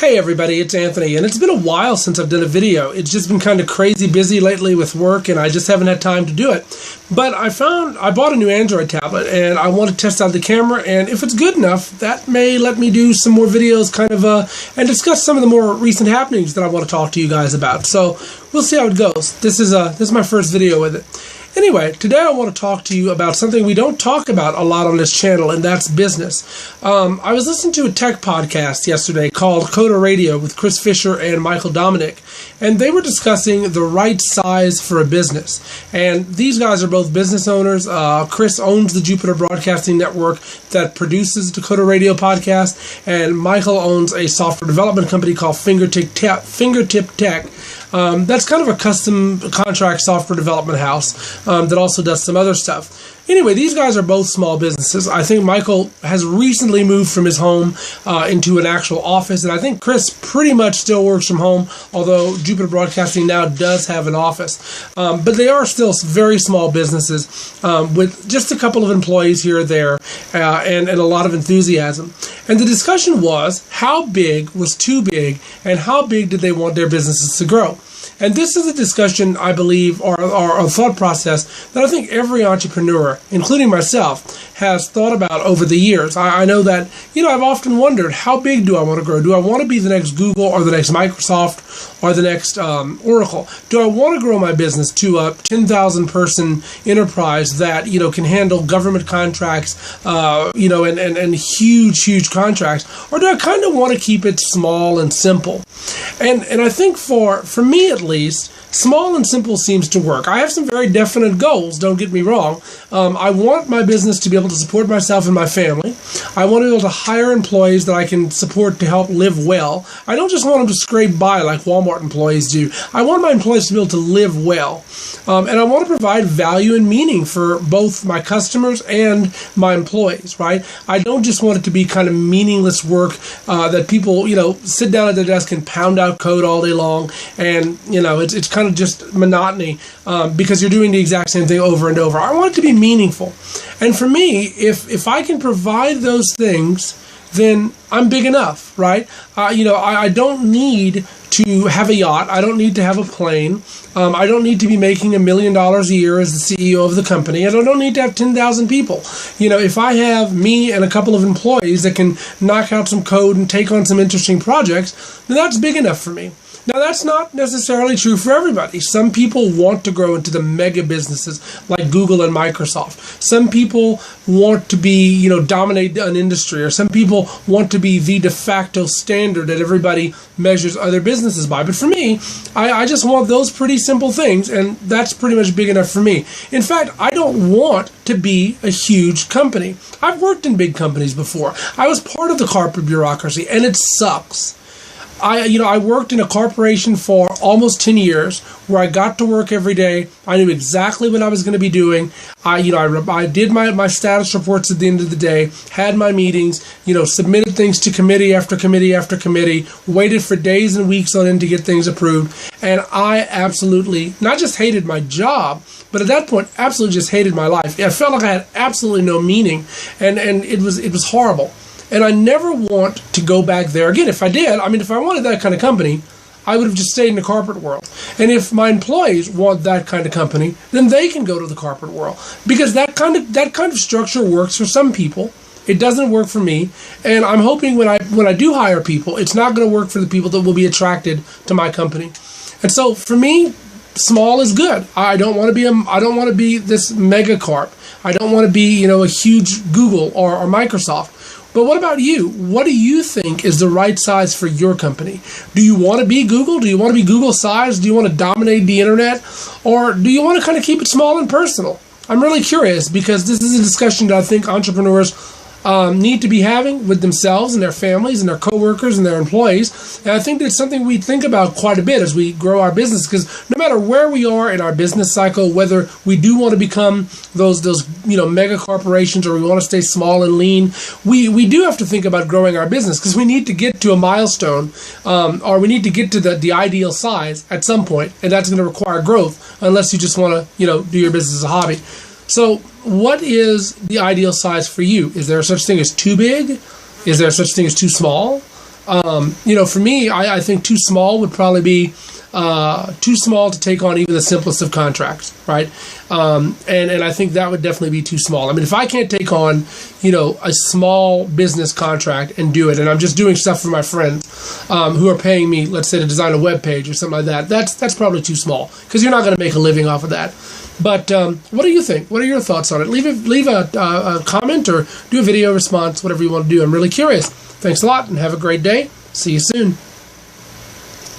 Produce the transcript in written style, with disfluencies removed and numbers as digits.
Hey everybody, it's Anthony, and it's been a while since I've done a video. It's just been kind of crazy busy lately with work, and I just haven't had time to do it. But I bought a new Android tablet, and I want to test out the camera, and if it's good enough, that may let me do some more videos and discuss some of the more recent happenings that I want to talk to you guys about. So we'll see how it goes. This is my first video with it. Anyway, today I want to talk to you about something we don't talk about a lot on this channel, and that's business. I was listening to a tech podcast yesterday called Coder Radio with Chris Fisher and Michael Dominick, and they were discussing the right size for a business. And these guys are both business owners. Chris owns the Jupiter Broadcasting Network that produces the Coder Radio podcast, and Michael owns a software development company called Fingertip Tech. That's kind of a custom contract software development house that also does some other stuff. Anyway, these guys are both small businesses. I think Michael has recently moved from his home into an actual office, and I think Chris pretty much still works from home, although Jupiter Broadcasting now does have an office. But they are still very small businesses with just a couple of employees here or there and a lot of enthusiasm. And the discussion was, how big was too big, and how big did they want their businesses to grow? And this is a discussion, I believe, or a thought process that I think every entrepreneur, including myself, has thought about over the years. I know that, I've often wondered, how big do I want to grow? Do I want to be the next Google or the next Microsoft or the next Oracle? Do I want to grow my business to a 10,000 person enterprise that, can handle government contracts, and huge contracts? Or do I kind of want to keep it small and simple? And I think for me at least, small and simple seems to work. I have some very definite goals, don't get me wrong. I want my business to be able to support myself and my family. I want to be able to hire employees that I can support to help live well. I don't just want them to scrape by like Walmart employees do. I want my employees to be able to live well. And I want to provide value and meaning for both my customers and my employees, right? I don't just want it to be kind of meaningless work that people, sit down at their desk and pound out code all day long. And, it's kind of just monotony because you're doing the exact same thing over and over. I want it to be meaningful. And for me, if I can provide those things, then I'm big enough, right? I don't need to have a yacht. I don't need to have a plane. I don't need to be making $1 million a year as the CEO of the company. And I don't need to have 10,000 people. If I have me and a couple of employees that can knock out some code and take on some interesting projects, then that's big enough for me. Now, that's not necessarily true for everybody. Some people want to grow into the mega businesses like Google and Microsoft. Some people want to be, dominate an industry, or some people want to be the de facto standard that everybody measures other businesses by. But for me, I just want those pretty simple things, and that's pretty much big enough for me. In fact, I don't want to be a huge company. I've worked in big companies before. I was part of the corporate bureaucracy, and it sucks. I worked in a corporation for almost 10 years where I got to work every day. I knew exactly what I was going to be doing. I did my status reports at the end of the day, had my meetings, submitted things to committee after committee after committee, waited for days and weeks on end to get things approved. And I absolutely not just hated my job, but at that point, absolutely just hated my life. I felt like I had absolutely no meaning, and it was horrible. And I never want to go back there again. If I did, if I wanted that kind of company, I would have just stayed in the corporate world. And if my employees want that kind of company, then they can go to the corporate world. Because that kind of structure works for some people. It doesn't work for me. And I'm hoping when I do hire people, it's not going to work for the people that will be attracted to my company. And so for me, small is good. I don't want to be this mega corp. I don't want to be, a huge Google or Microsoft. But what about you? What do you think is the right size for your company? Do you want to be Google? Do you want to be Google size? Do you want to dominate the internet? Or do you want to kind of keep it small and personal? I'm really curious because this is a discussion that I think entrepreneurs need to be having with themselves and their families and their coworkers and their employees. And I think that's something we think about quite a bit as we grow our business, because no matter where we are in our business cycle, whether we do want to become those mega corporations or we want to stay small and lean, we do have to think about growing our business because we need to get to a milestone or we need to get to the ideal size at some point, and that's going to require growth unless you just want to do your business as a hobby. So what is the ideal size for you? Is there such thing as too big? Is there such thing as too small? For me, I think too small would probably be too small to take on even the simplest of contracts, right? And I think that would definitely be too small. I mean, if I can't take on, a small business contract and do it, and I'm just doing stuff for my friends who are paying me, let's say, to design a web page or something like that, that's probably too small because you're not going to make a living off of that. But what do you think? What are your thoughts on it? Leave a comment or do a video response, whatever you want to do. I'm really curious. Thanks a lot and have a great day. See you soon.